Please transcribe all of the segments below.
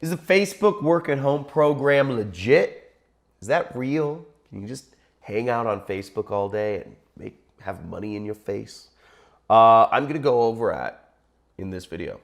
Is the Facebook work at home program legit? Is that real? Can you just hang out on Facebook all day and have money in your face? I'm gonna go over that in this video.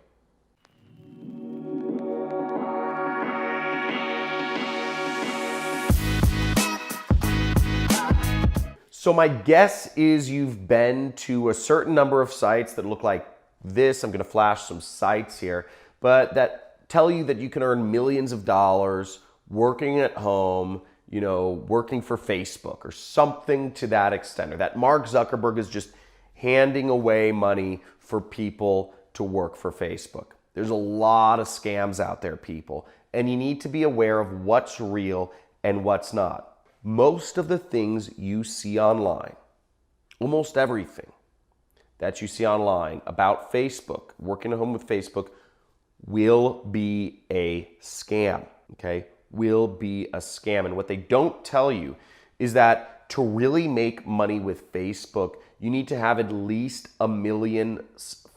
So my guess is you've been to a certain number of sites that look like this. I'm gonna flash some sites here, but that tell you that you can earn millions of dollars working at home, you know, working for Facebook or something to that extent, or that Mark Zuckerberg is just handing away money for people to work for Facebook. There's a lot of scams out there, people, and you need to be aware of what's real and what's not. Most of the things you see online, almost everything that you see online about Facebook, working at home with Facebook, will be a scam, okay? Will be a scam. And what they don't tell you is that to really make money with Facebook, you need to have at least 1 million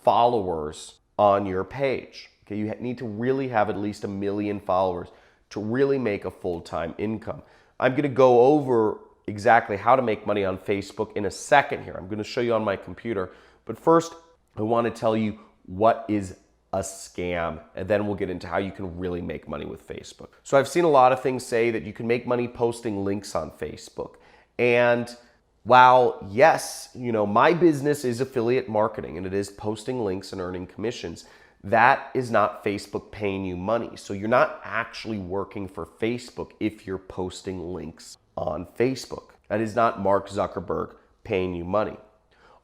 followers on your page. Okay, you need to really have at least 1 million followers to really make a full-time income. I'm gonna go over exactly how to make money on Facebook in a second here. I'm gonna show you on my computer. But first, I wanna tell you what is a scam, and then we'll get into how you can really make money with Facebook. So I've seen a lot of things say that you can make money posting links on Facebook. And while yes, you know, my business is affiliate marketing and it is posting links and earning commissions, that is not Facebook paying you money. So you're not actually working for Facebook if you're posting links on Facebook. That is not Mark Zuckerberg paying you money.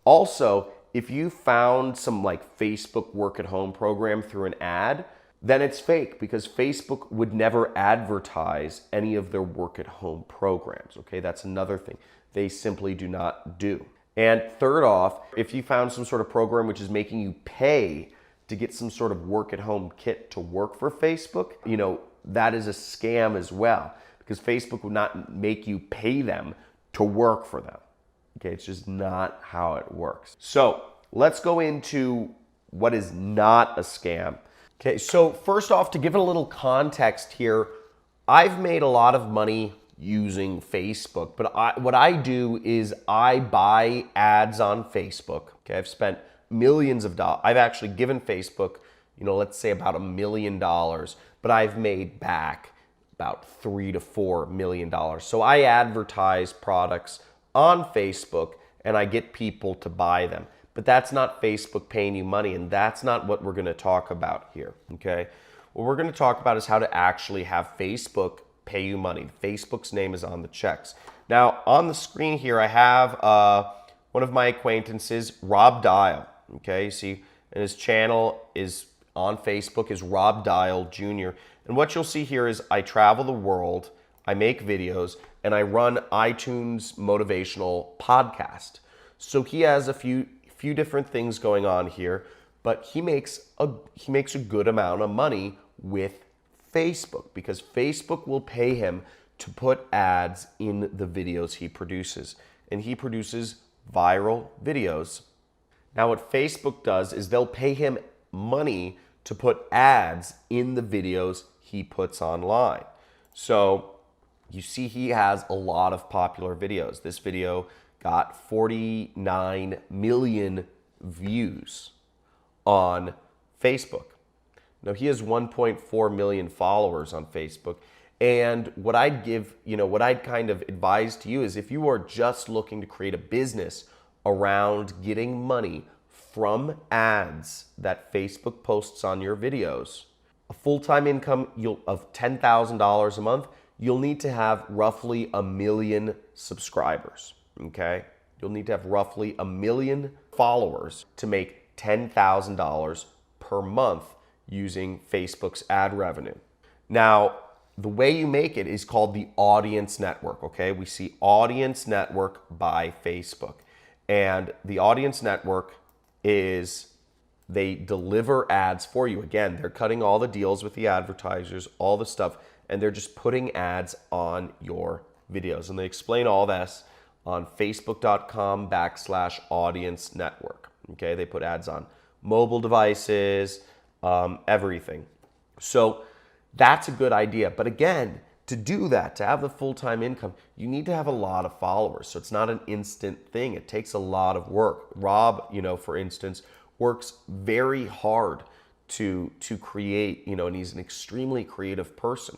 Also, if you found some like Facebook work at home program through an ad, then it's fake, because Facebook would never advertise any of their work at home programs. Okay, that's another thing they simply do not do. And third off, if you found some sort of program which is making you pay to get some sort of work at home kit to work for Facebook, you know, that is a scam as well, because Facebook would not make you pay them to work for them. Okay, it's just not how it works. So let's go into what is not a scam. Okay, so first off, to give it a little context here, I've made a lot of money using Facebook, but what I do is I buy ads on Facebook. Okay, I've spent millions of dollars. I've actually given Facebook, you know, let's say about $1 million, but I've made back about $3 to $4 million. So I advertise products on Facebook and I get people to buy them. But that's not Facebook paying you money, and that's not what we're gonna talk about here, okay? What we're gonna talk about is how to actually have Facebook pay you money. Facebook's name is on the checks. Now, on the screen here, I have one of my acquaintances, Rob Dial. Okay, you see, and his channel is on Facebook is Rob Dial Jr. And what you'll see here is I travel the world, I make videos, and I run iTunes motivational podcast. So he has a few different things going on here, but he makes a good amount of money with Facebook, because Facebook will pay him to put ads in the videos he produces. And he produces viral videos. Now what Facebook does is they'll pay him money to put ads in the videos he puts online. So you see he has a lot of popular videos. This video got 49 million views on Facebook. Now he has 1.4 million followers on Facebook. And what I'd give, you know, what I'd kind of advise to you is, if you are just looking to create a business around getting money from ads that Facebook posts on your videos, a full-time income of $10,000 a month, you'll need to have roughly 1 million subscribers, okay? You'll need to have roughly 1 million followers to make $10,000 per month using Facebook's ad revenue. Now, the way you make it is called the audience network, okay? We see audience network by Facebook. And the audience network is, they deliver ads for you. Again, they're cutting all the deals with the advertisers, all the stuff, and they're just putting ads on your videos. And they explain all this on facebook.com/audience network. Okay, they put ads on mobile devices, everything. So That's a good idea. But again, to do that, to have the full-time income, you need to have a lot of followers. So it's not an instant thing. It takes a lot of work. Rob, for instance, works very hard to create, and he's an extremely creative person,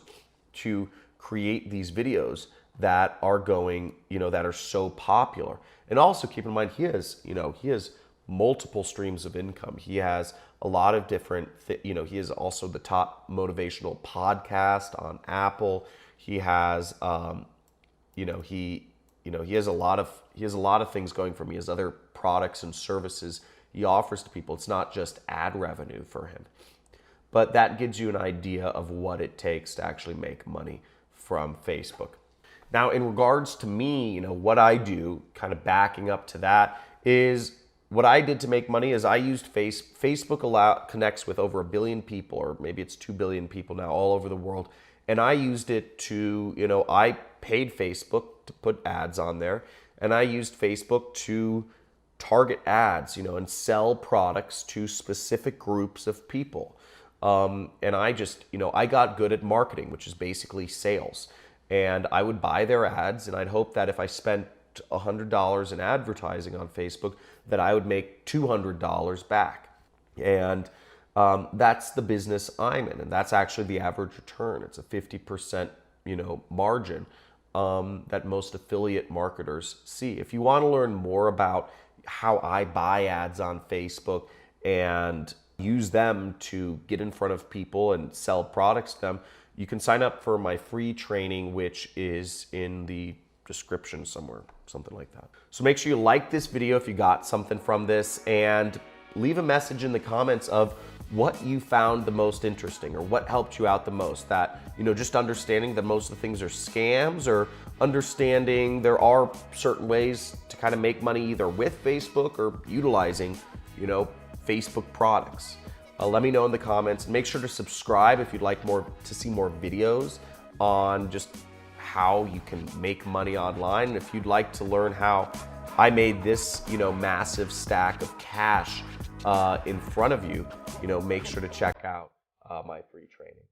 to create these videos that are going, that are so popular. And also keep in mind, he has multiple streams of income. He has a lot of different, he is also the top motivational podcast on Apple. He has, he has a lot of things going for him. He has other products and services he offers to people. It's not just ad revenue for him. But that gives you an idea of what it takes to actually make money from Facebook. Now, in regards to me, what I do, kind of backing up to that, is what I did to make money is I used Facebook connects with over 1 billion people, or maybe it's 2 billion people now all over the world. And I used it to, I paid Facebook to put ads on there, and I used Facebook to target ads, and sell products to specific groups of people. And I just, I got good at marketing, which is basically sales. And I would buy their ads, and I'd hope that if I spent $100 in advertising on Facebook, that I would make $200 back. And that's the business I'm in, and that's actually the average return. It's a 50%, margin that most affiliate marketers see. If you want to learn more about how I buy ads on Facebook and use them to get in front of people and sell products to them, you can sign up for my free training, which is in the description somewhere, something like that. So make sure you like this video if you got something from this, and leave a message in the comments of what you found the most interesting or what helped you out the most. That, just understanding that most of the things are scams, or understanding there are certain ways to kind of make money either with Facebook or utilizing, Facebook products. Let me know in the comments. Make sure to subscribe if you'd like to see more videos on just how you can make money online. And if you'd like to learn how I made this, massive stack of cash in front of you, make sure to check out my free training.